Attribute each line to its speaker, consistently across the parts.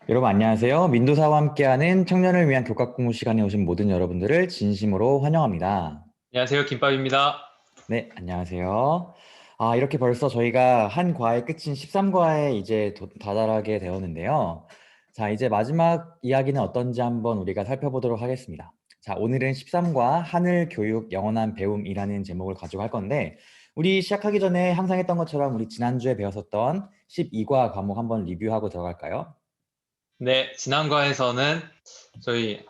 Speaker 1: 여러분 안녕하세요. 민도사와 함께하는 청년을 위한 교과 공부 시간에 오신 모든 여러분들을 진심으로 환영합니다.
Speaker 2: 안녕하세요. 김밥입니다.
Speaker 1: 네, 안녕하세요. 이렇게 벌써 저희가 한 과의 끝인 13과에 이제 다다르게 되었는데요. 자, 이제 마지막 이야기는 어떤지 한번 우리가 살펴보도록 하겠습니다. 자, 오늘은 13과 하늘 교육 영원한 배움이라는 제목을 가지고 할 건데, 우리 시작하기 전에 항상 했던 것처럼 우리 지난주에 배웠었던 12과 과목 한번 리뷰하고 들어갈까요?
Speaker 2: 네, 지난과에서는 저희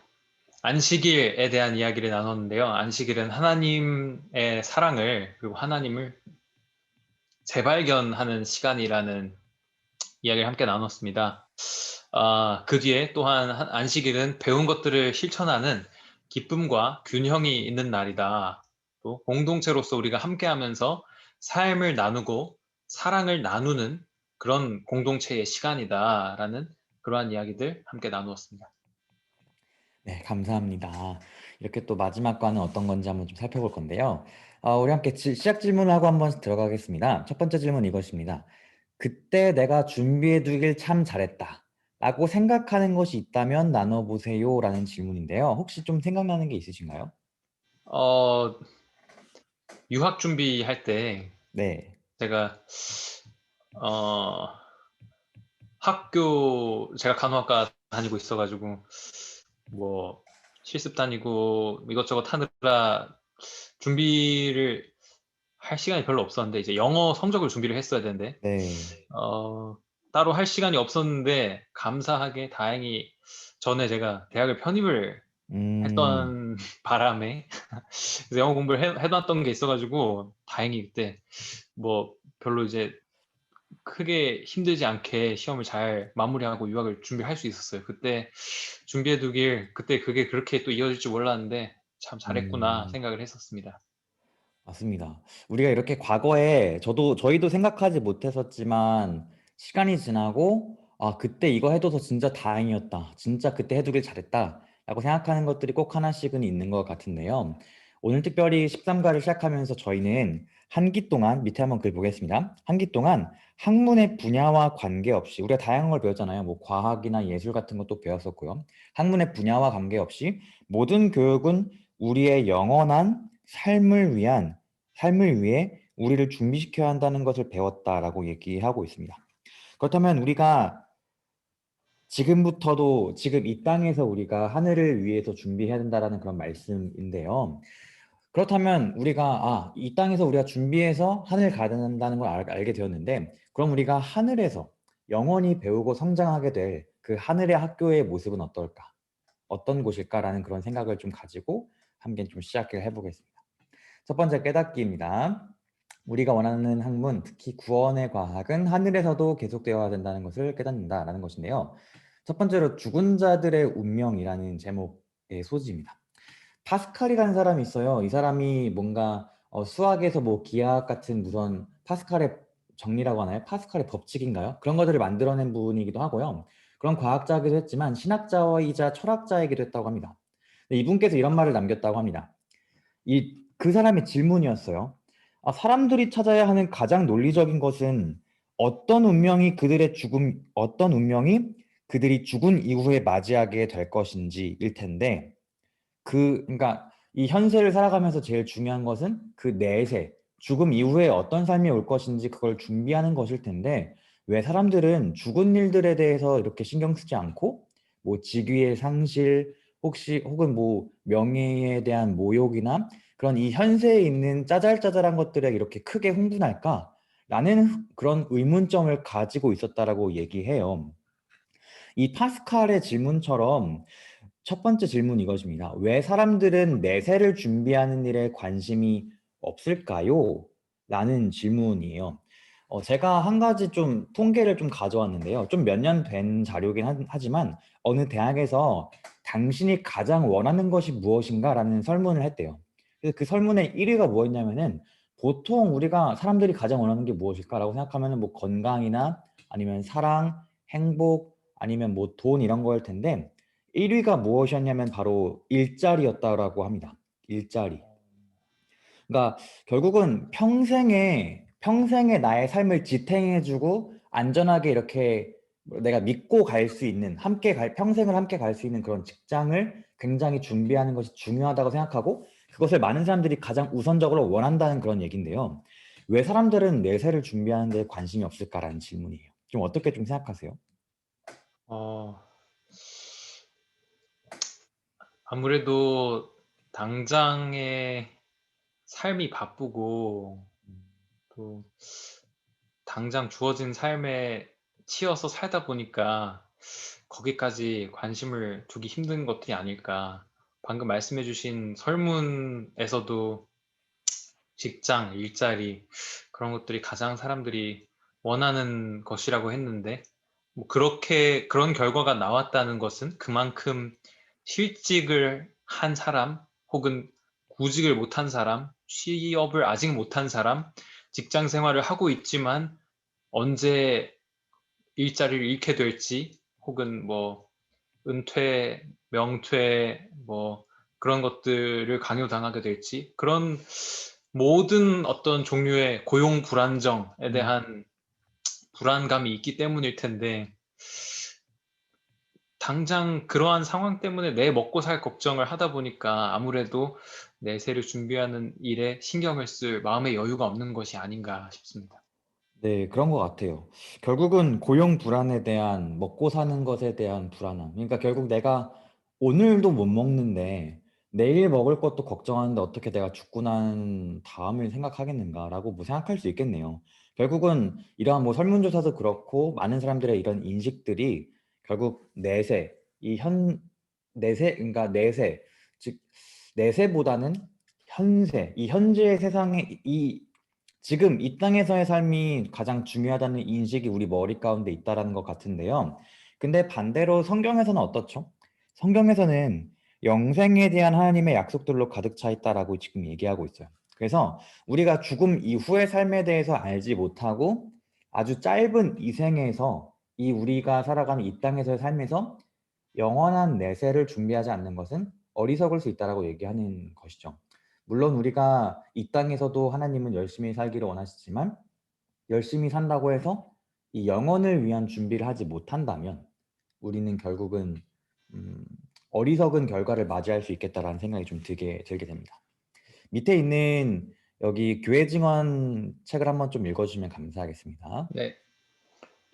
Speaker 2: 안식일에 대한 이야기를 나눴는데요. 안식일은 하나님의 사랑을 그리고 하나님을 재발견하는 시간이라는 이야기를 함께 나눴습니다. 그 뒤에 또한 안식일은 배운 것들을 실천하는 기쁨과 균형이 있는 날이다. 또 공동체로서 우리가 함께하면서 삶을 나누고 사랑을 나누는 그런 공동체의 시간이다라는 그러한 이야기들 함께 나누었습니다.
Speaker 1: 네, 감사합니다. 이렇게 또 마지막 과는 어떤 건지 한번 좀 살펴볼 건데요. 우리 함께 시작 질문하고 한번 들어가겠습니다. 첫 번째 질문 이것입니다. 그때 내가 준비해 두길 참 잘했다. 라고 생각하는 것이 있다면 나눠보세요. 라는 질문인데요. 혹시 좀 생각나는 게 있으신가요?
Speaker 2: 어, 유학 준비할 때
Speaker 1: 네.
Speaker 2: 제가 어, 제가 간호학과 다니고 있어가지고 뭐 실습 다니고 이것저것 하느라 준비를 할 시간이 별로 없었는데 이제 영어 성적을 준비를 했어야 되는데
Speaker 1: 네.
Speaker 2: 어, 따로 할 시간이 없었는데 감사하게 다행히 전에 제가 대학을 편입을
Speaker 1: 음,
Speaker 2: 했던 바람에 그래서 영어 공부를 해놨던 게 있어가지고 다행히 그때 뭐 별로 이제 크게 힘들지 않게 시험을 잘 마무리하고 유학을 준비할 수 있었어요. 그때 준비해두길 그때 그게 그렇게 또 이어질 줄 몰랐는데 참 잘했구나
Speaker 1: 음.
Speaker 2: 생각을 했었습니다.
Speaker 1: 맞습니다. 우리가 이렇게 과거에 저희도 생각하지 못했었지만 시간이 지나고 그때 이거 해둬서 진짜 다행이었다. 진짜 그때 해두길 잘했다. 라고 생각하는 것들이 꼭 하나씩은 있는 것 같은데요. 오늘 특별히 13과를 시작하면서 저희는 한 기 동안 밑에 한번 글 보겠습니다. 한 기 동안 학문의 분야와 관계없이 우리가 다양한 걸 배웠잖아요. 뭐 과학이나 예술 같은 것도 배웠었고요. 학문의 분야와 관계없이 모든 교육은 우리의 영원한 삶을 위해 우리를 준비시켜야 한다는 것을 배웠다라고 얘기하고 있습니다. 그렇다면 우리가 지금부터도 지금 이 땅에서 우리가 하늘을 위해서 준비해야 된다라는 그런 말씀인데요. 그렇다면 우리가 이 땅에서 우리가 준비해서 하늘 가야 된다는 걸 알게 되었는데 그럼 우리가 하늘에서 영원히 배우고 성장하게 될 그 하늘의 학교의 모습은 어떨까? 어떤 곳일까라는 그런 생각을 좀 가지고 함께 좀 시작을 해보겠습니다. 첫 번째 깨닫기입니다. 우리가 원하는 학문, 특히 구원의 과학은 하늘에서도 계속되어야 된다는 것을 깨닫는다라는 것인데요. 첫 번째로 죽은 자들의 운명이라는 제목의 소지입니다. 파스칼이라는 사람이 있어요. 이 사람이 뭔가 수학에서 뭐 기하학 같은 무슨 파스칼의 정리라고 하나요? 파스칼의 법칙인가요? 그런 것들을 만들어낸 분이기도 하고요. 그런 과학자이기도 했지만 신학자이자 철학자이기도 했다고 합니다. 이분께서 이런 말을 남겼다고 합니다. 그 사람의 질문이었어요. 사람들이 찾아야 하는 가장 논리적인 것은 어떤 운명이 그들이 죽은 이후에 맞이하게 될 것인지일 텐데, 그러니까 이 현세를 살아가면서 제일 중요한 것은 그 내세, 죽음 이후에 어떤 삶이 올 것인지 그걸 준비하는 것일 텐데, 왜 사람들은 죽은 일들에 대해서 이렇게 신경 쓰지 않고, 뭐 직위의 상실, 혹은 뭐 명예에 대한 모욕이나 그런 이 현세에 있는 짜잘짜잘한 것들에 이렇게 크게 흥분할까? 라는 그런 의문점을 가지고 있었다라고 얘기해요. 이 파스칼의 질문처럼 첫 번째 질문 이것입니다. 왜 사람들은 내세를 준비하는 일에 관심이 없을까요? 라는 질문이에요. 제가 한 가지 좀 통계를 좀 가져왔는데요. 좀 몇 년 된 자료긴 하지만 어느 대학에서 당신이 가장 원하는 것이 무엇인가? 라는 설문을 했대요. 그래서 그 설문의 1위가 뭐였냐면은 보통 우리가 사람들이 가장 원하는 게 무엇일까라고 생각하면은 뭐 건강이나 아니면 사랑, 행복, 아니면 뭐 돈 이런 거일 텐데 1위가 무엇이었냐면 바로 일자리였다라고 합니다. 일자리. 그러니까 결국은 평생에 나의 삶을 지탱해주고 안전하게 이렇게 내가 믿고 갈 수 있는, 평생을 함께 갈 수 있는 그런 직장을 굉장히 준비하는 것이 중요하다고 생각하고, 그것을 많은 사람들이 가장 우선적으로 원한다는 그런 얘기인데요. 왜 사람들은 내세를 준비하는 데 관심이 없을까라는 질문이에요. 좀 어떻게 좀 생각하세요?
Speaker 2: 어, 아무래도 당장의 삶이 바쁘고 또 당장 주어진 삶에 치여서 살다 보니까 거기까지 관심을 두기 힘든 것들이 아닐까. 방금 말씀해주신 설문에서도 직장, 일자리, 그런 것들이 가장 사람들이 원하는 것이라고 했는데, 뭐 그런 결과가 나왔다는 것은 그만큼 실직을 한 사람, 혹은 구직을 못한 사람, 취업을 아직 못한 사람, 직장 생활을 하고 있지만 언제 일자리를 잃게 될지, 혹은 뭐 은퇴, 명퇴, 뭐 그런 것들을 강요당하게 될지, 그런 모든 어떤 종류의 고용 불안정에
Speaker 1: 음.
Speaker 2: 대한 불안감이 있기 때문일 텐데, 당장 그러한 상황 때문에 내 먹고 살 걱정을 하다 보니까 아무래도 내세를 준비하는 일에 신경을 쓸 마음의 여유가 없는 것이 아닌가 싶습니다.
Speaker 1: 네, 그런 것 같아요. 결국은 고용 불안에 대한, 먹고 사는 것에 대한 불안함. 그러니까 결국 내가 오늘도 못 먹는데 내일 먹을 것도 걱정하는데 어떻게 내가 죽고 난 다음을 생각하겠는가라고 뭐 생각할 수 있겠네요. 결국은 이러한 뭐 설문조사도 그렇고 많은 사람들의 이런 인식들이 결국 내세, 그러니까 내세, 즉 내세보다는 현세, 이 현재의 세상에 지금 이 땅에서의 삶이 가장 중요하다는 인식이 우리 머리 가운데 있다라는 것 같은데요. 근데 반대로 성경에서는 어떻죠? 성경에서는 영생에 대한 하나님의 약속들로 가득 차 있다라고 지금 얘기하고 있어요. 그래서 우리가 죽음 이후의 삶에 대해서 알지 못하고 아주 짧은 이 생에서 이 우리가 살아가는 이 땅에서의 삶에서 영원한 내세를 준비하지 않는 것은 어리석을 수 있다라고 얘기하는 것이죠. 물론 우리가 이 땅에서도 하나님은 열심히 살기를 원하시지만 열심히 산다고 해서 이 영혼을 위한 준비를 하지 못한다면 우리는 결국은 음, 어리석은 결과를 맞이할 수 있겠다라는 생각이 좀 들게 됩니다. 밑에 있는 여기 교회 증언 책을 한번 좀 읽어주시면 감사하겠습니다.
Speaker 2: 네.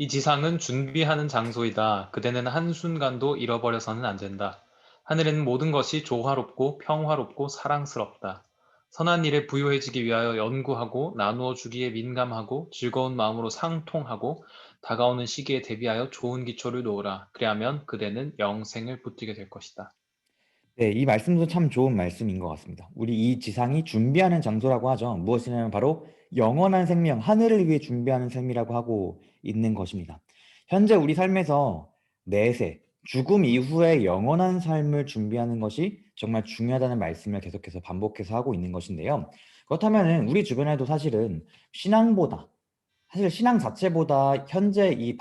Speaker 2: 이 지상은 준비하는 장소이다. 그대는 한순간도 잃어버려서는 안 된다. 하늘에는 모든 것이 조화롭고 평화롭고 사랑스럽다. 선한 일에 부유해지기 위하여 연구하고 나누어 주기에 민감하고 즐거운 마음으로 상통하고 다가오는 시기에 대비하여 좋은 기초를 놓으라. 그리하면 그대는 영생을 붙들게 될 것이다.
Speaker 1: 네, 이 말씀도 참 좋은 말씀인 것 같습니다. 우리 이 지상이 준비하는 장소라고 하죠. 무엇이냐면 바로 영원한 생명, 하늘을 위해 준비하는 삶이라고 하고 있는 것입니다. 현재 우리 삶에서 내세, 죽음 이후의 영원한 삶을 준비하는 것이 정말 중요하다는 말씀을 계속해서 반복해서 하고 있는 것인데요. 그렇다면 우리 주변에도 사실 신앙 자체보다 현재 이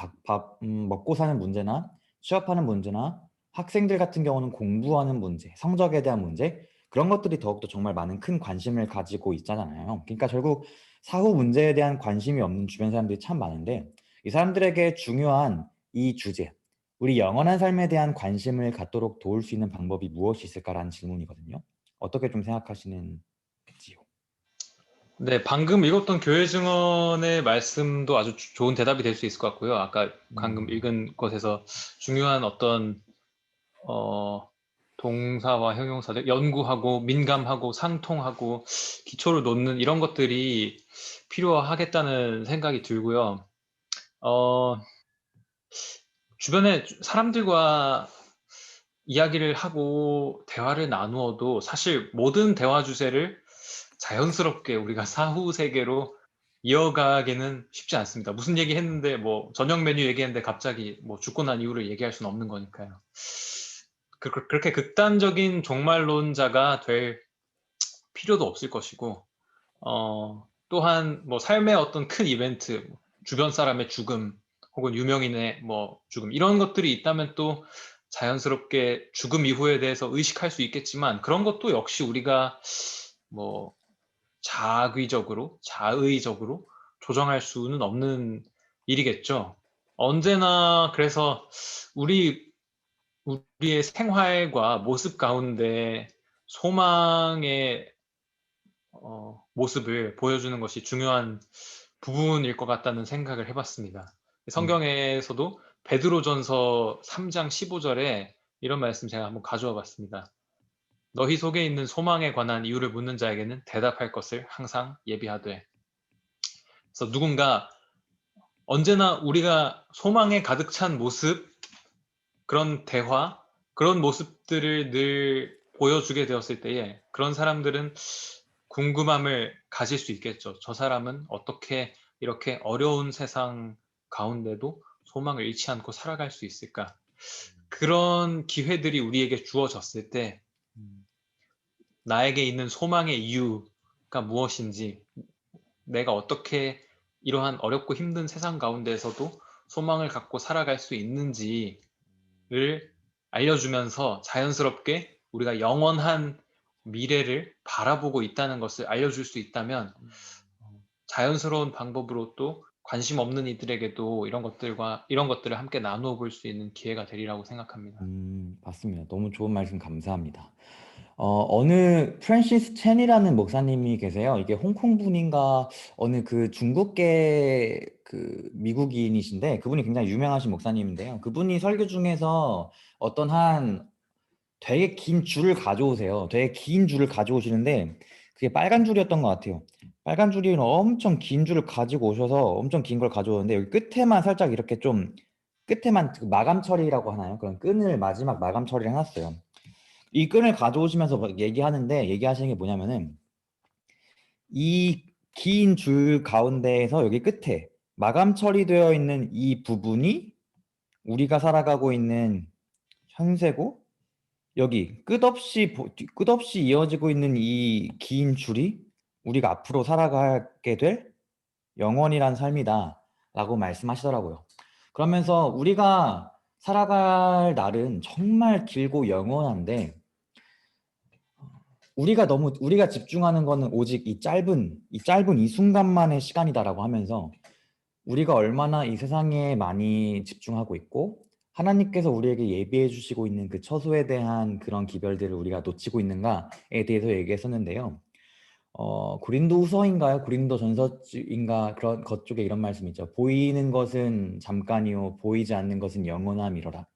Speaker 1: 먹고 사는 문제나 취업하는 문제나 학생들 같은 경우는 공부하는 문제, 성적에 대한 문제, 그런 것들이 더욱더 정말 많은 큰 관심을 가지고 있잖아요. 그러니까 결국 사후 문제에 대한 관심이 없는 주변 사람들이 참 많은데 이 사람들에게 중요한 이 주제, 우리 영원한 삶에 대한 관심을 갖도록 도울 수 있는 방법이 무엇이 있을까라는 질문이거든요. 어떻게 좀 생각하시는지요?
Speaker 2: 네, 방금 읽었던 교회 증언의 말씀도 아주 좋은 대답이 될 수 있을 것 같고요. 아까 방금
Speaker 1: 음.
Speaker 2: 읽은 것에서 중요한 어떤 어, 동사와 형용사들, 연구하고 민감하고 상통하고 기초를 놓는 이런 것들이 필요하겠다는 생각이 들고요. 어, 주변에 사람들과 이야기를 하고 대화를 나누어도 사실 모든 대화 주제를 자연스럽게 우리가 사후 세계로 이어가기는 쉽지 않습니다. 무슨 얘기 했는데 뭐 저녁 메뉴 얘기했는데 갑자기 뭐 죽고 난 이유를 얘기할 수는 없는 거니까요. 그렇게 극단적인 종말론자가 될 필요도 없을 것이고, 또한 뭐 삶의 어떤 큰 이벤트, 주변 사람의 죽음, 혹은 유명인의 뭐 죽음, 이런 것들이 있다면 또 자연스럽게 죽음 이후에 대해서 의식할 수 있겠지만, 그런 것도 역시 우리가 뭐 자의적으로 조정할 수는 없는 일이겠죠. 언제나 그래서 우리 우리의 생활과 모습 가운데 소망의 모습을 보여주는 것이 중요한 부분일 것 같다는 생각을 해봤습니다.
Speaker 1: 음.
Speaker 2: 성경에서도 베드로전서 3장 15절에 이런 말씀 제가 한번 가져와 봤습니다. 너희 속에 있는 소망에 관한 이유를 묻는 자에게는 대답할 것을 항상 예비하되. 그래서 누군가 언제나 우리가 소망에 가득 찬 모습, 그런 대화, 그런 모습들을 늘 보여주게 되었을 때에 그런 사람들은 궁금함을 가질 수 있겠죠. 저 사람은 어떻게 이렇게 어려운 세상 가운데도 소망을 잃지 않고 살아갈 수 있을까? 그런 기회들이 우리에게 주어졌을 때
Speaker 1: 음.
Speaker 2: 나에게 있는 소망의 이유가 무엇인지, 내가 어떻게 이러한 어렵고 힘든 세상 가운데에서도 소망을 갖고 살아갈 수 있는지를 알려주면서 자연스럽게 우리가 영원한 미래를 바라보고 있다는 것을 알려줄 수 있다면 자연스러운 방법으로 또 관심 없는 이들에게도 이런 것들을 함께 나누어 볼 수 있는 기회가 되리라고 생각합니다.
Speaker 1: 맞습니다. 너무 좋은 말씀 감사합니다. 어느 프랜시스 첸이라는 목사님이 계세요. 이게 홍콩 분인가 어느 그 중국계 그 미국인이신데 그분이 굉장히 유명하신 목사님인데요. 그분이 설교 중에서 어떤 한 되게 긴 줄을 가져오세요. 되게 긴 줄을 가져오시는데 그게 빨간 줄이었던 것 같아요. 빨간 줄이 엄청 긴 줄을 가지고 오셔서 엄청 긴 걸 가져오는데 여기 끝에만 살짝 이렇게 좀 끝에만 그 마감 처리라고 하나요? 그런 끈을 마지막 마감 처리를 해놨어요. 이 끈을 가져오시면서 막 얘기하는데 얘기하시는 게 뭐냐면은 이 긴 줄 가운데에서 여기 끝에 마감 처리되어 있는 이 부분이 우리가 살아가고 있는 현세고 여기 끝없이 이어지고 있는 이 긴 줄이 우리가 앞으로 살아가게 될 영원이란 삶이다라고 말씀하시더라고요. 그러면서 우리가 살아갈 날은 정말 길고 영원한데 우리가 집중하는 거는 오직 이 짧은 이 순간만의 시간이다라고 하면서 우리가 얼마나 이 세상에 많이 집중하고 있고 하나님께서 우리에게 예비해 주시고 있는 그 처소에 대한 그런 기별들을 우리가 놓치고 있는가에 대해서 얘기했었는데요. 고린도후서인가요? 고린도전서인가 그런 것 쪽에 이런 말씀이 있죠. 보이는 것은 잠깐이요 보이지 않는 것은 영원함이다.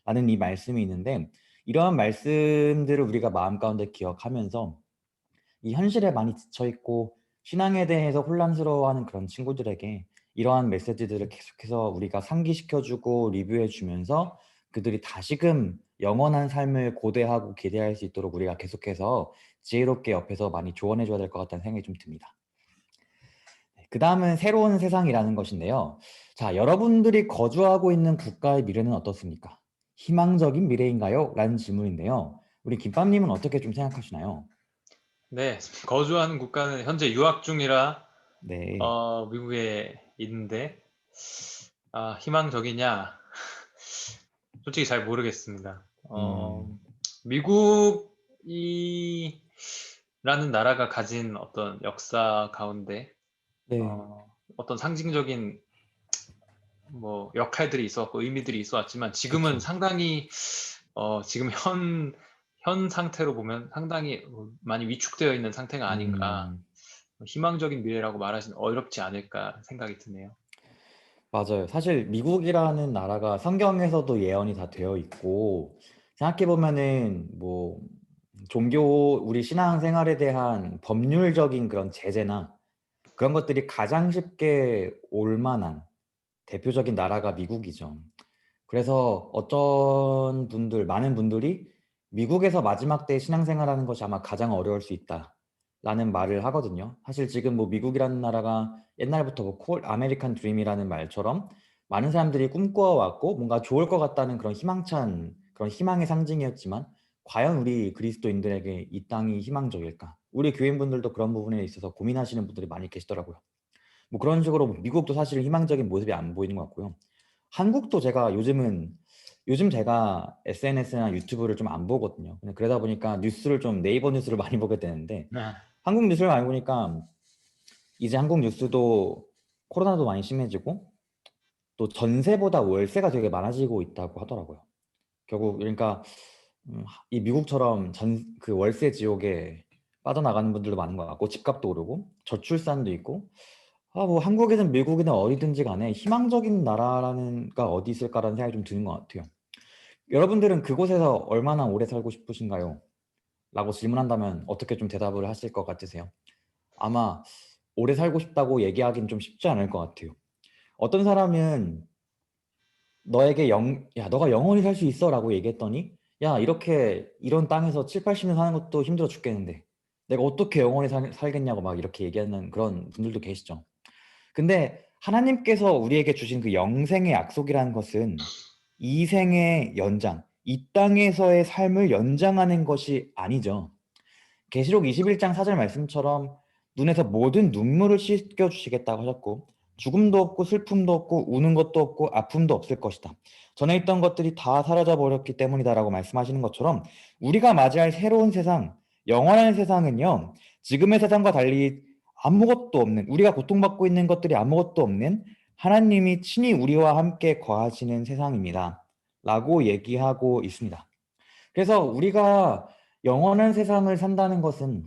Speaker 1: 라는 이 말씀이 있는데 이러한 말씀들을 우리가 마음 가운데 기억하면서 이 현실에 많이 지쳐 있고 신앙에 대해서 혼란스러워하는 그런 친구들에게 이러한 메시지들을 계속해서 우리가 상기시켜 주고 리뷰해 주면서 그들이 다시금 영원한 삶을 고대하고 기대할 수 있도록 우리가 계속해서 지혜롭게 옆에서 많이 조언해 줘야 될 것 같다는 생각이 좀 듭니다. 그다음은 새로운 세상이라는 것인데요. 자, 여러분들이 거주하고 있는 국가의 미래는 어떻습니까? 희망적인 미래인가요? 라는 질문인데요. 우리 김밥님은 어떻게 좀 생각하시나요?
Speaker 2: 네, 거주하는 국가는 현재 유학 중이라
Speaker 1: 네.
Speaker 2: 미국에 있는데 희망적이냐? 솔직히 잘 모르겠습니다.
Speaker 1: 음.
Speaker 2: 미국이라는 나라가 가진 어떤 역사 가운데
Speaker 1: 네.
Speaker 2: 어떤 상징적인 뭐 역할들이 있었고 의미들이 있어왔지만 지금은
Speaker 1: 그쵸.
Speaker 2: 상당히 지금 현 상태로 보면 상당히 많이 위축되어 있는 상태가 아닌가.
Speaker 1: 음.
Speaker 2: 희망적인 미래라고 말하기는 어렵지 않을까 생각이 드네요.
Speaker 1: 맞아요. 사실 미국이라는 나라가 성경에서도 예언이 다 되어 있고 생각해 보면은 뭐 우리 신앙생활에 대한 법률적인 그런 제재나 그런 것들이 가장 쉽게 올 만한 대표적인 나라가 미국이죠. 그래서 많은 분들이 미국에서 마지막 때 신앙생활하는 것이 아마 가장 어려울 수 있다라는 말을 하거든요. 사실 지금 뭐 미국이라는 나라가 옛날부터 뭐 아메리칸 드림이라는 말처럼 많은 사람들이 꿈꿔 왔고 뭔가 좋을 것 같다는 그런 희망찬 그런 희망의 상징이었지만 과연 우리 그리스도인들에게 이 땅이 희망적일까? 우리 교인분들도 그런 부분에 있어서 고민하시는 분들이 많이 계시더라고요. 뭐 그런 식으로 미국도 사실 희망적인 모습이 안 보이는 것 같고요. 한국도 요즘 제가 SNS나 유튜브를 좀 안 보거든요. 그러다 보니까 뉴스를 좀 네이버 뉴스를 많이 보게 되는데
Speaker 2: 네.
Speaker 1: 한국 뉴스를 많이 보니까 이제 한국 뉴스도 코로나도 많이 심해지고 또 전세보다 월세가 되게 많아지고 있다고 하더라고요. 결국 그러니까 이 미국처럼 그 월세 지옥에 빠져나가는 분들도 많은 것 같고 집값도 오르고 저출산도 있고 뭐 한국이든 미국이든 어디든지 간에 희망적인 나라라는가 어디 있을까라는 생각이 좀 드는 것 같아요. 여러분들은 그곳에서 얼마나 오래 살고 싶으신가요? 라고 질문한다면 어떻게 좀 대답을 하실 것 같으세요? 아마 오래 살고 싶다고 얘기하기는 좀 쉽지 않을 것 같아요. 어떤 사람은 너에게 야, 너가 영원히 살 수 있어 라고 얘기했더니 야, 이렇게 이런 땅에서 7, 80년 사는 것도 힘들어 죽겠는데 내가 어떻게 영원히 살겠냐고 막 이렇게 얘기하는 그런 분들도 계시죠. 근데 하나님께서 우리에게 주신 그 영생의 약속이라는 것은 이 생의 연장, 이 땅에서의 삶을 연장하는 것이 아니죠. 계시록 21장 4절 말씀처럼 눈에서 모든 눈물을 씻겨 주시겠다고 하셨고 죽음도 없고 슬픔도 없고 우는 것도 없고 아픔도 없을 것이다. 전에 있던 것들이 다 사라져 버렸기 때문이다라고 말씀하시는 것처럼 우리가 맞이할 새로운 세상, 영원한 세상은요. 지금의 세상과 달리 아무것도 없는 우리가 고통받고 있는 것들이 아무것도 없는 하나님이 친히 우리와 함께 거하시는 세상입니다. 라고 얘기하고 있습니다. 그래서 우리가 영원한 세상을 산다는 것은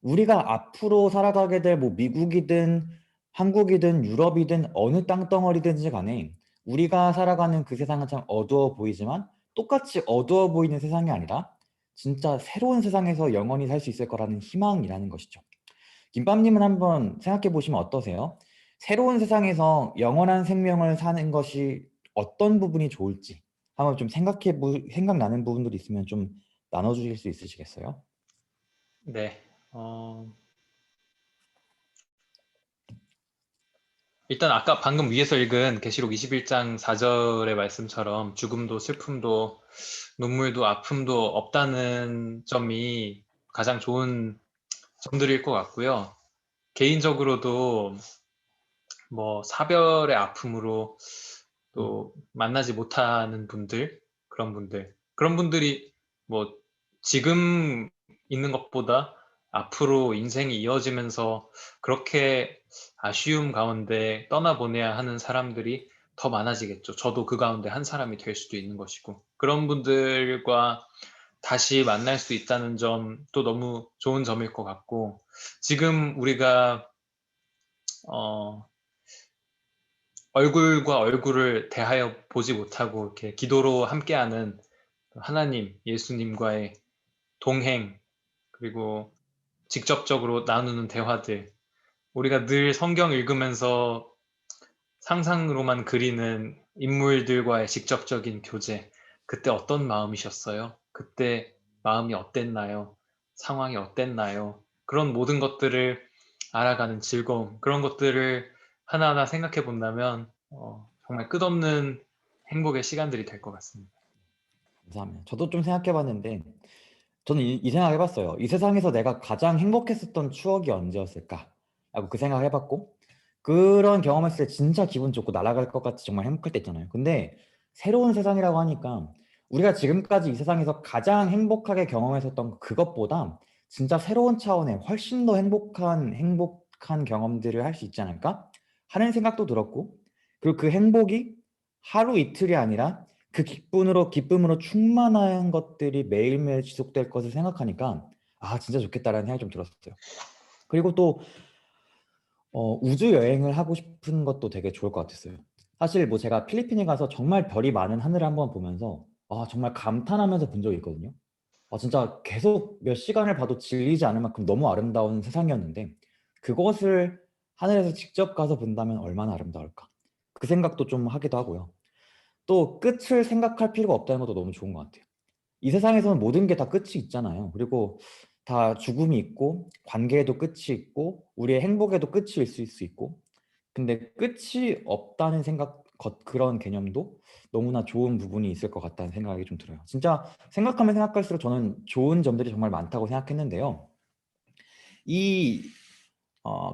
Speaker 1: 우리가 앞으로 살아가게 될 뭐 미국이든 한국이든 유럽이든 어느 땅덩어리든지 간에 우리가 살아가는 그 세상은 참 어두워 보이지만 똑같이 어두워 보이는 세상이 아니라 진짜 새로운 세상에서 영원히 살 수 있을 거라는 희망이라는 것이죠. 김밥님은 한번 생각해 보시면 어떠세요? 새로운 세상에서 영원한 생명을 사는 것이 어떤 부분이 좋을지 한번 좀 생각나는 부분들이 있으면 좀 나눠주실 수 있으시겠어요?
Speaker 2: 네. 일단 아까 방금 위에서 읽은 계시록 21장 4절의 말씀처럼 죽음도 슬픔도 눈물도 아픔도 없다는 점이 가장 좋은 점들일 것 같고요. 개인적으로도 뭐 사별의 아픔으로 또 만나지 못하는 분들, 그런 분들이 뭐 지금 있는 것보다 앞으로 인생이 이어지면서 그렇게 아쉬움 가운데 떠나보내야 하는 사람들이 더 많아지겠죠. 저도 그 가운데 한 사람이 될 수도 있는 것이고. 그런 분들과 다시 만날 수 있다는 점도 너무 좋은 점일 것 같고, 지금 우리가, 얼굴과 얼굴을 대하여 보지 못하고 이렇게 기도로 함께하는 하나님, 예수님과의 동행, 그리고 직접적으로 나누는 대화들, 우리가 늘 성경 읽으면서 상상으로만 그리는 인물들과의 직접적인 교제, 그때 어떤 마음이셨어요? 그때 마음이 어땠나요? 상황이 어땠나요? 그런 모든 것들을 알아가는 즐거움, 그런 것들을 하나하나 생각해 본다면 정말 끝없는 행복의 시간들이 될 것 같습니다.
Speaker 1: 감사합니다. 저도 좀 생각해 봤는데 저는 이 생각 해봤어요. 이 세상에서 내가 가장 행복했었던 추억이 언제였을까? 라고 그 생각 해봤고 그런 경험했을 때 진짜 기분 좋고 날아갈 것 같이 정말 행복할 때 있잖아요. 근데 새로운 세상이라고 하니까 우리가 지금까지 이 세상에서 가장 행복하게 경험했었던 그것보다 진짜 새로운 차원의 훨씬 더 행복한 경험들을 할 수 있지 않을까 하는 생각도 들었고 그리고 그 행복이 하루 이틀이 아니라 그 기쁨으로 충만한 것들이 매일매일 지속될 것을 생각하니까 아 진짜 좋겠다라는 생각이 좀 들었어요. 그리고 또 우주 여행을 하고 싶은 것도 되게 좋을 것 같았어요. 사실 뭐 제가 필리핀에 가서 정말 별이 많은 하늘을 한번 보면서 아 정말 감탄하면서 본 적이 있거든요. 아 진짜 계속 몇 시간을 봐도 질리지 않을 만큼 너무 아름다운 세상이었는데 그것을 하늘에서 직접 가서 본다면 얼마나 아름다울까. 그 생각도 좀 하기도 하고요. 또 끝을 생각할 필요가 없다는 것도 너무 좋은 것 같아요. 이 세상에서는 모든 게 다 끝이 있잖아요. 그리고 다 죽음이 있고 관계에도 끝이 있고 우리의 행복에도 끝이 있을 수 있고 근데 끝이 없다는 그런 개념도 너무나 좋은 부분이 있을 것 같다는 생각이 좀 들어요. 진짜 생각하면 생각할수록 저는 좋은 점들이 정말 많다고 생각했는데요. 이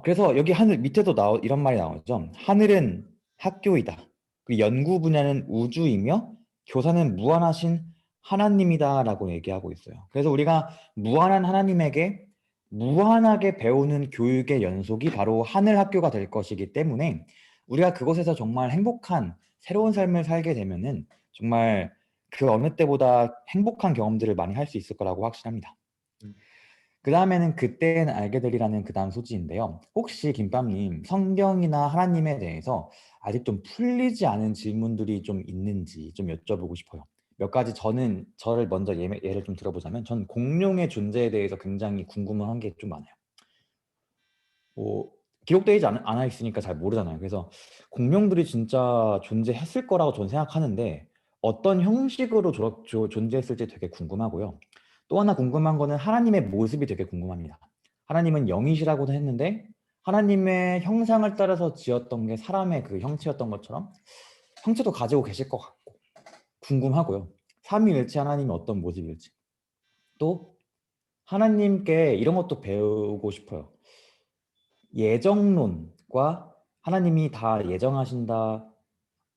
Speaker 1: 그래서 여기 하늘 밑에도 이런 말이 나오죠. 하늘은 학교이다. 그 연구 분야는 우주이며 교사는 무한하신 하나님이다라고 얘기하고 있어요. 그래서 우리가 무한한 하나님에게 무한하게 배우는 교육의 연속이 바로 하늘 학교가 될 것이기 때문에 우리가 그곳에서 정말 행복한 새로운 삶을 살게 되면은 정말 그 어느 때보다 행복한 경험들을 많이 할 수 있을 거라고 확신합니다.
Speaker 2: 음.
Speaker 1: 그 다음에는 그때는 알게 되리라는 그 다음 소지인데요. 혹시 김밤님 성경이나 하나님에 대해서 아직 좀 풀리지 않은 질문들이 좀 있는지 좀 여쭤보고 싶어요. 몇 가지 저를 먼저 예를 좀 들어보자면 전 공룡의 존재에 대해서 굉장히 궁금한 게 좀 많아요. 뭐 기록되지 않아 있으니까 잘 모르잖아요. 그래서 공룡들이 진짜 존재했을 거라고 저는 생각하는데 어떤 형식으로 존재했을지 되게 궁금하고요. 또 하나 궁금한 거는 하나님의 모습이 되게 궁금합니다. 하나님은 영이시라고도 했는데 하나님의 형상을 따라서 지었던 게 사람의 그 형체였던 것처럼 형체도 가지고 계실 것 같고 궁금하고요. 삼위일체 하나님이 어떤 모습일지. 또 하나님께 이런 것도 배우고 싶어요. 예정론과 하나님이 다 예정하신다.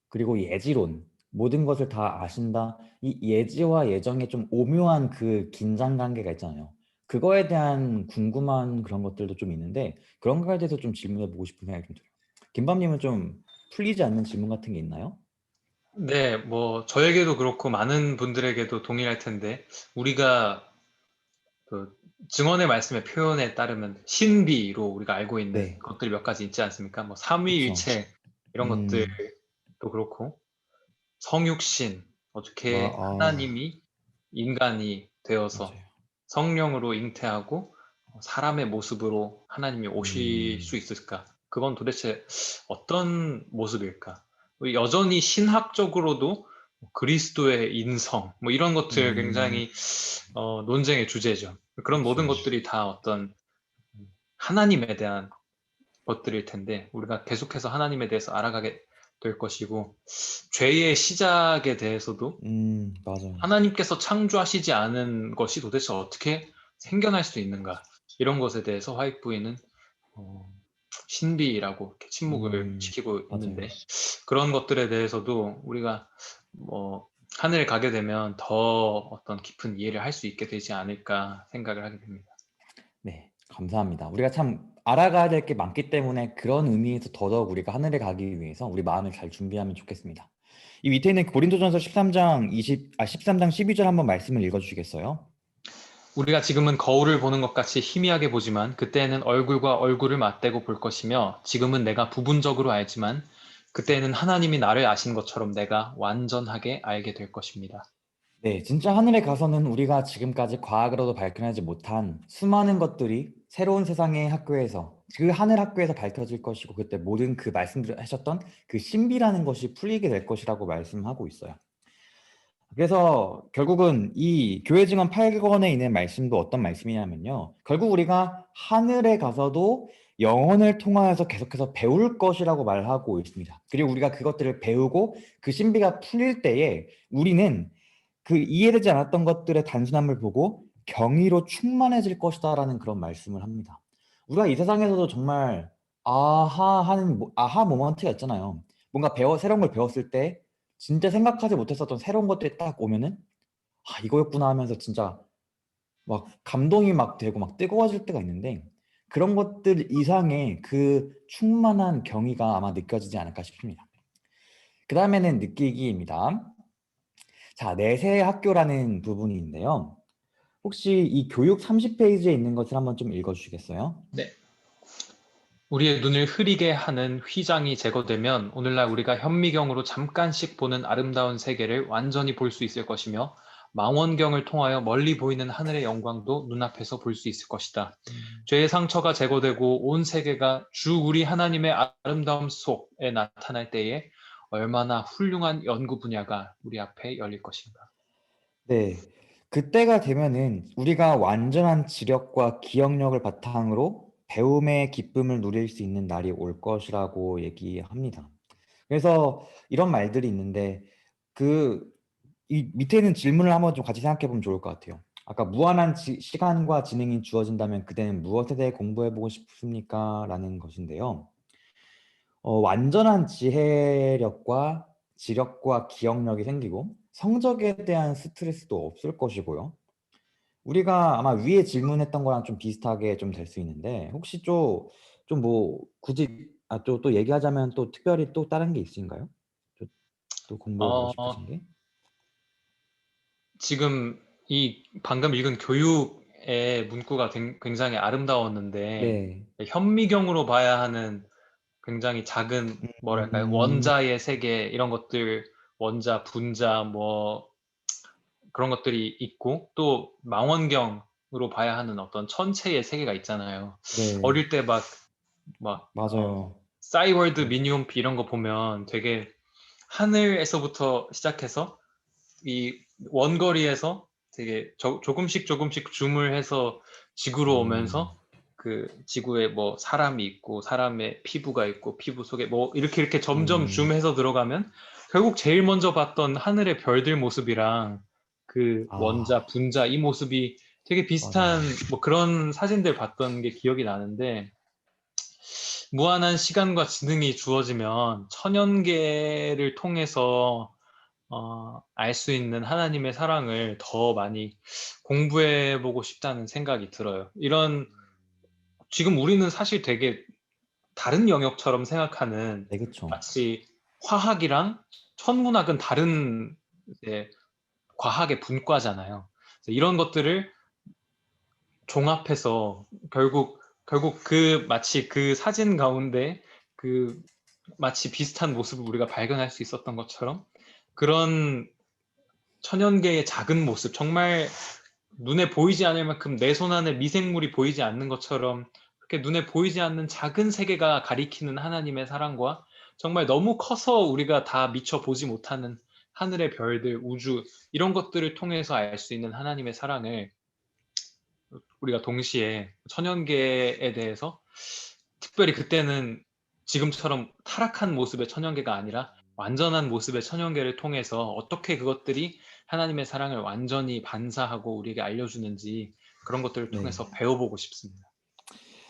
Speaker 1: 그리고 예지론, 모든 것을 다 아신다. 이 예지와 예정의 좀 오묘한 그 긴장 관계가 있잖아요. 그거에 대한 궁금한 그런 것들도 좀 있는데 그런 거에 대해서 좀 질문해 보고 싶은 생각이 좀 들어요. 김밤님은 좀 풀리지 않는 질문 같은 게 있나요?
Speaker 2: 네, 뭐 저에게도 그렇고 많은 분들에게도 동일할 텐데 우리가 그 증언의 말씀의 표현에 따르면 신비로 우리가 알고 있는
Speaker 1: 네,
Speaker 2: 것들이 몇 가지 있지 않습니까? 뭐
Speaker 1: 그쵸.
Speaker 2: 삼위일체 이런 것들도
Speaker 1: 음,
Speaker 2: 그렇고 성육신 어떻게
Speaker 1: 아,
Speaker 2: 하나님이 인간이 되어서
Speaker 1: 맞아요.
Speaker 2: 성령으로 잉태하고 사람의 모습으로 하나님이 오실 수
Speaker 1: 음,
Speaker 2: 있을까? 그건 도대체 어떤 모습일까? 여전히 신학적으로도 그리스도의 인성, 뭐 이런 것들
Speaker 1: 음,
Speaker 2: 굉장히 논쟁의 주제죠. 그런 모든
Speaker 1: 그쵸.
Speaker 2: 것들이 다 어떤 하나님에 대한 것들일 텐데 우리가 계속해서 하나님에 대해서 알아가게 될 것이고 죄의 시작에 대해서도
Speaker 1: 맞아요.
Speaker 2: 하나님께서 창조하시지 않은 것이 도대체 어떻게 생겨날 수 있는가 이런 것에 대해서 화이트 부인은 어, 신비라고 이렇게 침묵을 지키고
Speaker 1: 맞아요.
Speaker 2: 있는데 그런 것들에 대해서도 우리가 뭐 하늘에 가게 되면 더 어떤 깊은 이해를 할 수 있게 되지 않을까 생각을 하게 됩니다.
Speaker 1: 네, 감사합니다. 우리가 참 알아가야 될 게 많기 때문에 그런 의미에서 더더욱 우리가 하늘에 가기 위해서 우리 마음을 잘 준비하면 좋겠습니다. 이 밑에 있는 고린도전서 13장 12절 한번 말씀을 읽어주시겠어요?
Speaker 2: 우리가 지금은 거울을 보는 것 같이 희미하게 보지만 그때에는 얼굴과 얼굴을 맞대고 볼 것이며 지금은 내가 부분적으로 알지만 그때에는 하나님이 나를 아신 것처럼 내가 완전하게 알게 될 것입니다.
Speaker 1: 네, 진짜 하늘에 가서는 우리가 지금까지 과학으로도 밝혀내지 못한 수많은 것들이 새로운 세상의 학교에서 그 하늘 학교에서 밝혀질 것이고 그때 모든 그 말씀하셨던 그 신비라는 것이 풀리게 될 것이라고 말씀하고 있어요. 그래서 결국은 이 교회 증언 8권에 있는 말씀도 어떤 말씀이냐면요. 결국 우리가 하늘에 가서도 영혼을 통하여서 계속해서 배울 것이라고 말하고 있습니다. 그리고 우리가 그것들을 배우고 그 신비가 풀릴 때에 우리는 그 이해되지 않았던 것들의 단순함을 보고 경의로 충만해질 것이다라는 그런 말씀을 합니다. 우리가 이 세상에서도 정말 아하 모먼트가 있잖아요. 뭔가 새로운 걸 배웠을 때 진짜 생각하지 못했었던 새로운 것들이 딱 오면은 이거였구나 하면서 진짜 막 감동이 막 되고 막 뜨거워질 때가 있는데 그런 것들 이상의 그 충만한 경의가 아마 느껴지지 않을까 싶습니다. 그 다음에는 느끼기입니다. 자, 내세 학교라는 부분이 있는데요. 혹시 이 교육 30페이지에 있는 것을 한번 좀 읽어주시겠어요?
Speaker 2: 네. 우리의 눈을 흐리게 하는 휘장이 제거되면 오늘날 우리가 현미경으로 잠깐씩 보는 아름다운 세계를 완전히 볼 수 있을 것이며 망원경을 통하여 멀리 보이는 하늘의 영광도 눈앞에서 볼 수 있을 것이다. 죄의 상처가 제거되고 온 세계가 주 우리 하나님의 아름다움 속에 나타날 때에 얼마나 훌륭한 연구 분야가 우리 앞에 열릴 것인가.
Speaker 1: 네. 그때가 되면은 우리가 완전한 지력과 기억력을 바탕으로 배움의 기쁨을 누릴 수 있는 날이 올 것이라고 얘기합니다. 그래서 이런 말들이 있는데 그 이 밑에 있는 질문을 한번 좀 같이 생각해 보면 좋을 것 같아요. 아까 무한한 시간과 지능이 주어진다면 그대는 무엇에 대해 공부해 보고 싶습니까? 라는 것인데요. 완전한 지혜력과 지력과 기억력이 생기고 성적에 대한 스트레스도 없을 것이고요. 우리가 아마 위에 질문했던 거랑 좀 비슷하게 좀 될 수 있는데 혹시 좀 뭐 굳이 또 얘기하자면 또 특별히 또 다른 게 있으신가요? 또 공부해 보고
Speaker 2: 어,
Speaker 1: 싶으신 게?
Speaker 2: 지금 이 방금 읽은 교육의 문구가 굉장히 아름다웠는데
Speaker 1: 네.
Speaker 2: 현미경으로 봐야 하는 굉장히 작은 뭐랄까요?
Speaker 1: 음.
Speaker 2: 원자의 세계 이런 것들 원자, 분자 뭐 그런 것들이 있고 또 망원경으로 봐야 하는 어떤 천체의 세계가 있잖아요.
Speaker 1: 네.
Speaker 2: 어릴 때 막
Speaker 1: 맞아요.
Speaker 2: 싸이월드
Speaker 1: 네.
Speaker 2: 미니홈피 이런 거 보면 되게 하늘에서부터 시작해서 이 원거리에서 되게 조금씩 줌을 해서 지구로
Speaker 1: 음.
Speaker 2: 오면서 그 지구에 뭐 사람이 있고 사람의 피부가 있고 피부 속에 뭐 이렇게 점점
Speaker 1: 음.
Speaker 2: 줌해서 들어가면 결국 제일 먼저 봤던 하늘의 별들 모습이랑 그 원자,
Speaker 1: 아,
Speaker 2: 분자 이 모습이 되게 비슷한
Speaker 1: 맞아요.
Speaker 2: 뭐 그런 사진들 봤던 게 기억이 나는데 무한한 시간과 지능이 주어지면 천연계를 통해서 알 수 있는 하나님의 사랑을 더 많이 공부해 보고 싶다는 생각이 들어요. 지금 우리는 사실 되게 다른 영역처럼 생각하는
Speaker 1: 네, 그쵸.
Speaker 2: 마치 화학이랑 천문학은 다른 이제 과학의 분과잖아요. 그래서 이런 것들을 종합해서 결국 마치 그 사진 가운데 그 마치 비슷한 모습을 우리가 발견할 수 있었던 것처럼 그런 천연계의 작은 모습, 정말 눈에 보이지 않을 만큼 내 손 안에 미생물이 보이지 않는 것처럼 그렇게 눈에 보이지 않는 작은 세계가 가리키는 하나님의 사랑과 정말 너무 커서 우리가 다 미처 보지 못하는 하늘의 별들, 우주, 이런 것들을 통해서 알 수 있는 하나님의 사랑을 우리가 동시에 천연계에 대해서 특별히 그때는 지금처럼 타락한 모습의 천연계가 아니라 완전한 모습의 천연계를 통해서 어떻게 그것들이 하나님의 사랑을 완전히 반사하고 우리에게 알려주는지 그런 것들을
Speaker 1: 네.
Speaker 2: 통해서 배워보고 싶습니다.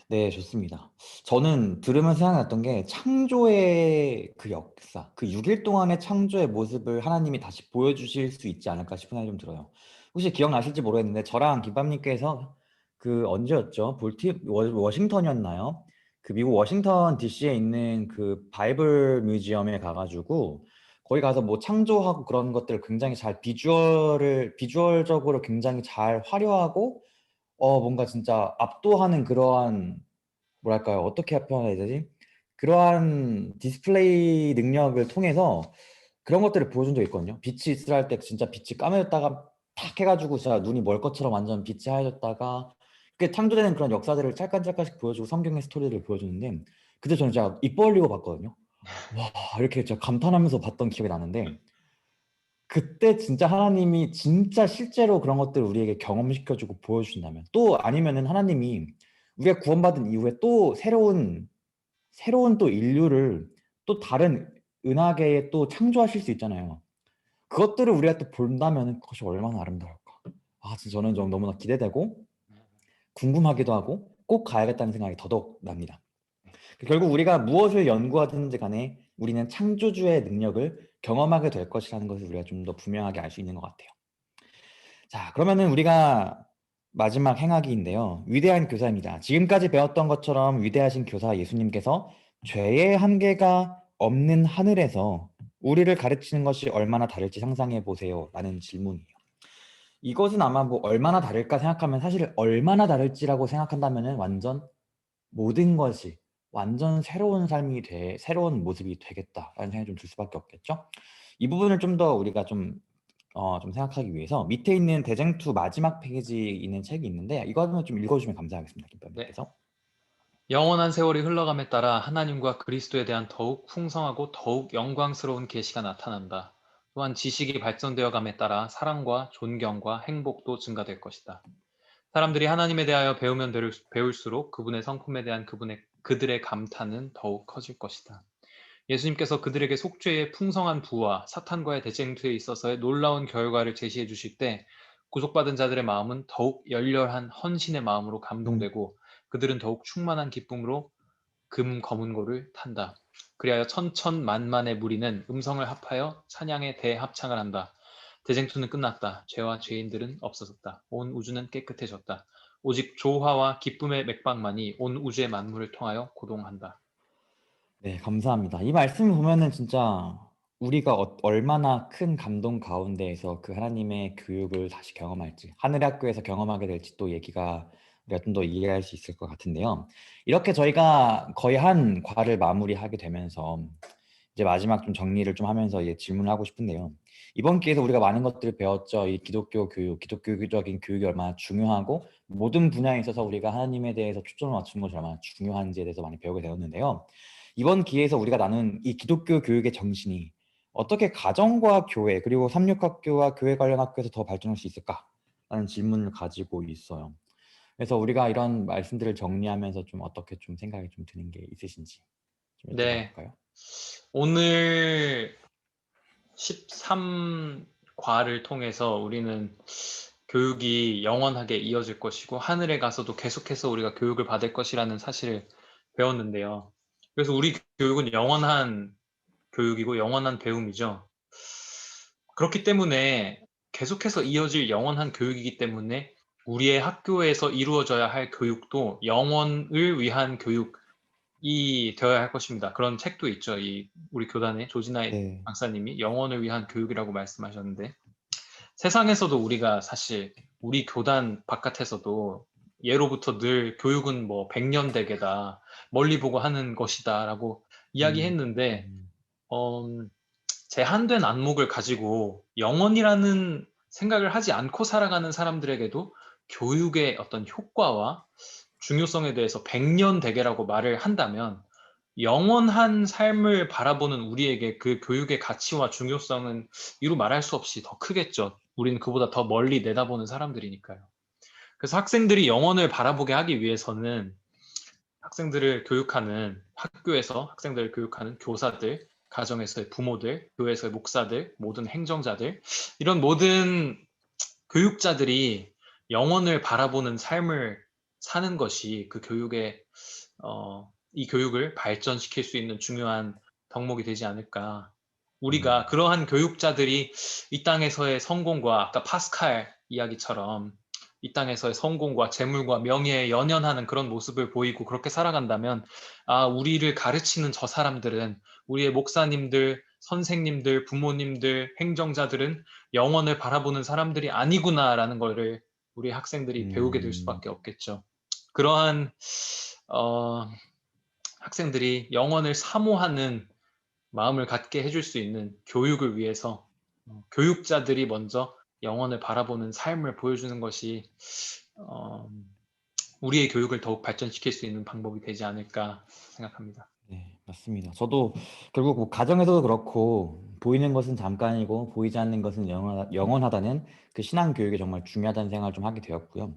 Speaker 1: 네, 좋습니다. 저는 들으면서 생각났던 게 창조의 그 역사, 그 6일 동안의 창조의 모습을 하나님이 다시 보여주실 수 있지 않을까 싶은 생각이 좀 들어요. 혹시 기억나실지 모르겠는데 저랑 김밥님께서 그 언제였죠? 워싱턴이었나요? 그 미국 워싱턴 DC에 있는 그 바이블 뮤지엄에 가가지고 거기 가서 뭐 창조하고 그런 것들을 굉장히 잘 비주얼적으로 굉장히 잘 화려하고 뭔가 진짜 압도하는 그러한 뭐랄까요? 어떻게 표현해야 되지? 그러한 디스플레이 능력을 통해서 그런 것들을 보여준 적이 있거든요. 빛이 있으라 할 때 진짜 빛이 까매졌다가 탁 해가지고 진짜 눈이 멀 것처럼 완전 빛이 하얘졌다가 그게 창조되는 그런 역사들을 짤깍짤깍씩 보여주고 성경의 스토리를 보여주는데 그때 저는 진짜 입 벌리고 봤거든요. 와, 이렇게 진짜 감탄하면서 봤던 기억이 나는데 그때 진짜 하나님이 진짜 실제로 그런 것들을 우리에게 경험시켜주고 보여주신다면 또 아니면은 하나님이 우리가 구원받은 이후에 또 새로운 또 인류를 또 다른 은하계에 또 창조하실 수 있잖아요. 그것들을 우리가 또 본다면 그것이 얼마나 아름다울까. 아, 진짜 저는 좀 너무나 기대되고 궁금하기도 하고 꼭 가야겠다는 생각이 더더욱 납니다. 결국 우리가 무엇을 연구하든지 간에 우리는 창조주의 능력을 경험하게 될 것이라는 것을 우리가 좀 더 분명하게 알 수 있는 것 같아요. 자, 그러면은 우리가 마지막 행하기인데요. 위대한 교사입니다. 지금까지 배웠던 것처럼 위대하신 교사 예수님께서 죄의 한계가 없는 하늘에서 우리를 가르치는 것이 얼마나 다를지 상상해 보세요. 라는 질문이에요. 이것은 아마 뭐 얼마나 다를까 생각하면 사실 얼마나 다를지라고 생각한다면은 완전 모든 것이 완전 새로운 모습이 되겠다라는 생각이 좀 들 수밖에 없겠죠. 이 부분을 좀 더 우리가 좀 생각하기 위해서 밑에 있는 대쟁투 마지막 페이지에 있는 책이 있는데 이거 한번 좀 읽어주시면 감사하겠습니다,
Speaker 2: 네.
Speaker 1: 김밥님께서.
Speaker 2: 영원한 세월이 흘러감에 따라 하나님과 그리스도에 대한 더욱 풍성하고 더욱 영광스러운 계시가 나타난다. 또한 지식이 발전되어 감에 따라 사랑과 존경과 행복도 증가될 것이다. 사람들이 하나님에 대하여 배우면 배울수록 그분의 성품에 대한 그들의 감탄은 더욱 커질 것이다. 예수님께서 그들에게 속죄의 풍성한 부와 사탄과의 대쟁투에 있어서의 놀라운 결과를 제시해 주실 때 구속받은 자들의 마음은 더욱 열렬한 헌신의 마음으로
Speaker 1: 음,
Speaker 2: 감동되고 그들은 더욱 충만한 기쁨으로 검은고를 탄다. 그리하여 천천만만의 무리는 음성을 합하여 찬양의 대합창을 한다. 대쟁투는 끝났다. 죄와 죄인들은 없어졌다. 온 우주는 깨끗해졌다. 오직 조화와 기쁨의 맥박만이 온 우주의 만물을 통하여 고동한다.
Speaker 1: 네, 감사합니다. 이 말씀 보면은 진짜 우리가 얼마나 큰 감동 가운데에서 그 하나님의 교육을 다시 경험할지, 하늘의 학교에서 경험하게 될지 또 얘기가 우리가 좀 더 이해할 수 있을 것 같은데요. 이렇게 저희가 거의 한 과를 마무리하게 되면서 이제 마지막 좀 정리를 좀 하면서 이제 질문을 하고 싶은데요. 이번 기회에서 우리가 많은 것들을 배웠죠. 이 기독교 교육, 기독교적인 교육이 얼마나 중요하고 모든 분야에 있어서 우리가 하나님에 대해서 초점을 맞추는 것이 얼마나 중요한지에 대해서 많이 배우게 되었는데요. 이번 기회에서 우리가 나눈 이 기독교 교육의 정신이 어떻게 가정과 교회 그리고 삼육학교와 교회 관련 학교에서 더 발전할 수 있을까라는 질문을 가지고 있어요. 그래서 우리가 이런 말씀들을 정리하면서 좀 어떻게 좀 생각이 좀 드는 게 있으신지 좀 여쭤봐
Speaker 2: 네.
Speaker 1: 볼까요?
Speaker 2: 오늘 13과를 통해서 우리는 교육이 영원하게 이어질 것이고 하늘에 가서도 계속해서 우리가 교육을 받을 것이라는 사실을 배웠는데요. 그래서 우리 교육은 영원한 교육이고 영원한 배움이죠. 그렇기 때문에 계속해서 이어질 영원한 교육이기 때문에 우리의 학교에서 이루어져야 할 교육도 영원을 위한 교육이 되어야 할 것입니다. 그런 책도 있죠. 우리 교단의 조진아이
Speaker 1: 네.
Speaker 2: 박사님이 영원을 위한 교육이라고 말씀하셨는데 세상에서도 우리가 사실 우리 교단 바깥에서도 예로부터 늘 교육은 뭐 백년대계다, 멀리 보고 하는 것이다라고
Speaker 1: 음,
Speaker 2: 이야기했는데
Speaker 1: 음,
Speaker 2: 어, 제한된 안목을 가지고 영원이라는 생각을 하지 않고 살아가는 사람들에게도 교육의 어떤 효과와 중요성에 대해서 백년대계라고 말을 한다면 영원한 삶을 바라보는 우리에게 그 교육의 가치와 중요성은 이루 말할 수 없이 더 크겠죠. 우리는 그보다 더 멀리 내다보는 사람들이니까요. 그래서 학생들이 영원을 바라보게 하기 위해서는 학생들을 교육하는 학교에서 학생들을 교육하는 교사들, 가정에서의 부모들, 교회에서의 목사들, 모든 행정자들, 이런 모든 교육자들이 영원을 바라보는 삶을 사는 것이 그 이 교육을 발전시킬 수 있는 중요한 덕목이 되지 않을까. 우리가
Speaker 1: 음,
Speaker 2: 그러한 교육자들이 이 땅에서의 성공과 아까 파스칼 이야기처럼 이 땅에서의 성공과 재물과 명예에 연연하는 그런 모습을 보이고 그렇게 살아간다면 우리를 가르치는 저 사람들은 우리의 목사님들, 선생님들, 부모님들, 행정자들은 영원을 바라보는 사람들이 아니구나라는 거를 우리 학생들이 배우게 될
Speaker 1: 음,
Speaker 2: 수밖에 없겠죠. 그러한 어, 학생들이 영원을 사모하는 마음을 갖게 해줄 수 있는 교육을 위해서 교육자들이 먼저 영원을 바라보는 삶을 보여주는 것이 어, 우리의 교육을 더욱 발전시킬 수 있는 방법이 되지 않을까 생각합니다.
Speaker 1: 네, 맞습니다. 저도 결국 뭐 가정에서도 그렇고 보이는 것은 잠깐이고 보이지 않는 것은 영원하다는 그 신앙 교육이 정말 중요하다는 생각을 좀 하게 되었고요.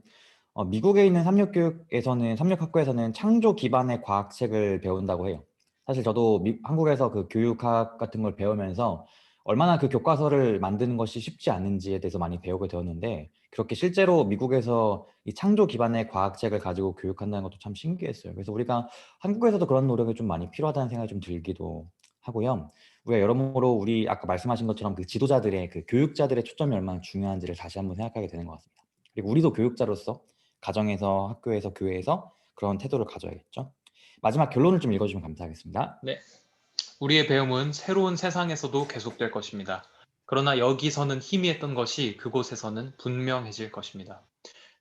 Speaker 1: 미국에 있는 삼육학교에서는 창조 기반의 과학책을 배운다고 해요. 사실 저도 한국에서 그 교육학 같은 걸 배우면서 얼마나 그 교과서를 만드는 것이 쉽지 않은지에 대해서 많이 배우게 되었는데 그렇게 실제로 미국에서 이 창조 기반의 과학책을 가지고 교육한다는 것도 참 신기했어요. 그래서 우리가 한국에서도 그런 노력이 좀 많이 필요하다는 생각이 좀 들기도 하고요. 우리가 여러모로 우리 아까 말씀하신 것처럼 그 지도자들의 그 교육자들의 초점이 얼마나 중요한지를 다시 한번 생각하게 되는 것 같습니다. 그리고 우리도 교육자로서 가정에서, 학교에서, 교회에서 그런 태도를 가져야겠죠. 마지막 결론을 좀 읽어주시면 감사하겠습니다.
Speaker 2: 네, 우리의 배움은 새로운 세상에서도 계속될 것입니다. 그러나 여기서는 희미했던 것이 그곳에서는 분명해질 것입니다.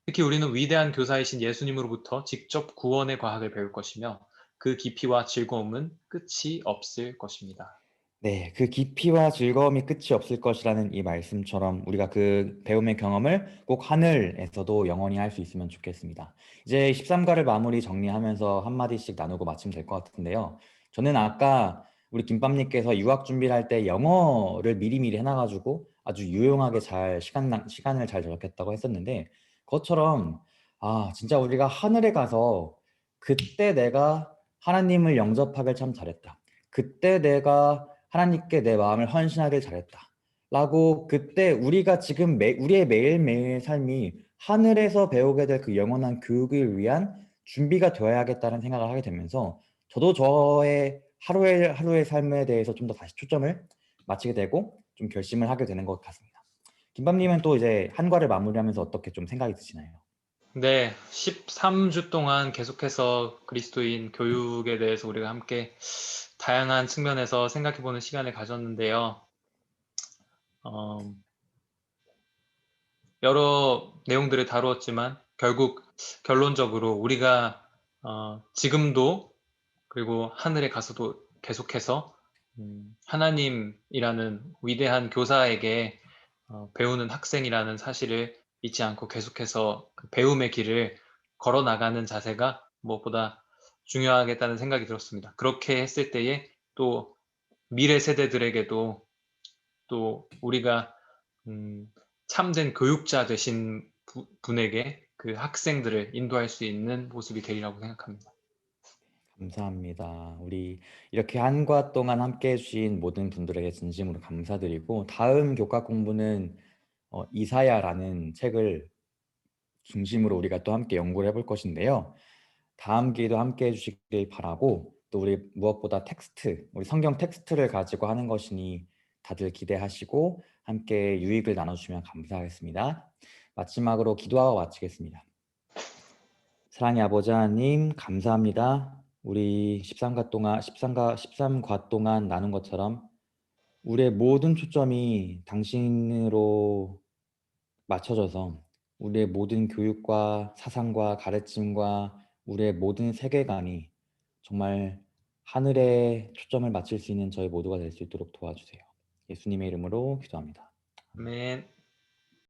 Speaker 2: 특히 우리는 위대한 교사이신 예수님으로부터 직접 구원의 과학을 배울 것이며 그 깊이와 즐거움은 끝이 없을 것입니다.
Speaker 1: 네, 그 깊이와 즐거움이 끝이 없을 것이라는 이 말씀처럼 우리가 그 배움의 경험을 꼭 하늘에서도 영원히 할 수 있으면 좋겠습니다. 이제 13가를 마무리 정리하면서 한마디씩 나누고 마치면 될 것 같은데요. 저는 아까 우리 김밥님께서 유학 준비를 할 때 영어를 미리미리 해놔가지고 아주 유용하게 시간을 잘 절약했다고 했었는데, 그것처럼, 진짜 우리가 하늘에 가서 그때 내가 하나님을 영접하길 참 잘했다. 그때 내가 하나님께 내 마음을 헌신하길 잘했다. 라고 그때 우리가 지금 우리의 매일매일 삶이 하늘에서 배우게 될 그 영원한 교육을 위한 준비가 되어야겠다는 생각을 하게 되면서 저도 저의 하루의 삶에 대해서 좀 더 다시 초점을 맞추게 되고 좀 결심을 하게 되는 것 같습니다. 김밥님은 또 이제 한과를 마무리하면서 어떻게 좀 생각이 드시나요?
Speaker 2: 네, 13주 동안 계속해서 그리스도인 교육에 대해서 우리가 함께 다양한 측면에서 생각해보는 시간을 가졌는데요. 여러 내용들을 다루었지만 결국 결론적으로 우리가 지금도 그리고 하늘에 가서도 계속해서 하나님이라는 위대한 교사에게 배우는 학생이라는 사실을 잊지 않고 계속해서 그 배움의 길을 걸어 나가는 자세가 무엇보다 중요하겠다는 생각이 들었습니다. 그렇게 했을 때에 또 미래 세대들에게도 또 우리가 참된 교육자 되신 분에게 그 학생들을 인도할 수 있는 모습이 되리라고 생각합니다.
Speaker 1: 감사합니다. 우리 이렇게 한 과 동안 함께 해주신 모든 분들에게 진심으로 감사드리고 다음 교과 공부는 이사야라는 책을 중심으로 우리가 또 함께 연구를 해볼 것인데요. 다음 기회도 함께 해주시길 바라고 또 우리 무엇보다 텍스트, 우리 성경 텍스트를 가지고 하는 것이니 다들 기대하시고 함께 유익을 나눠주시면 감사하겠습니다. 마지막으로 기도하고 마치겠습니다. 사랑의 아버지 하나님 감사합니다. 우리 13과 동안 나눈 것처럼 우리의 모든 초점이 당신으로 맞춰져서 우리의 모든 교육과 사상과 가르침과 우리의 모든 세계관이 정말 하늘에 초점을 맞출 수 있는 저희 모두가 될 수 있도록 도와주세요. 예수님의 이름으로 기도합니다.
Speaker 2: 아멘.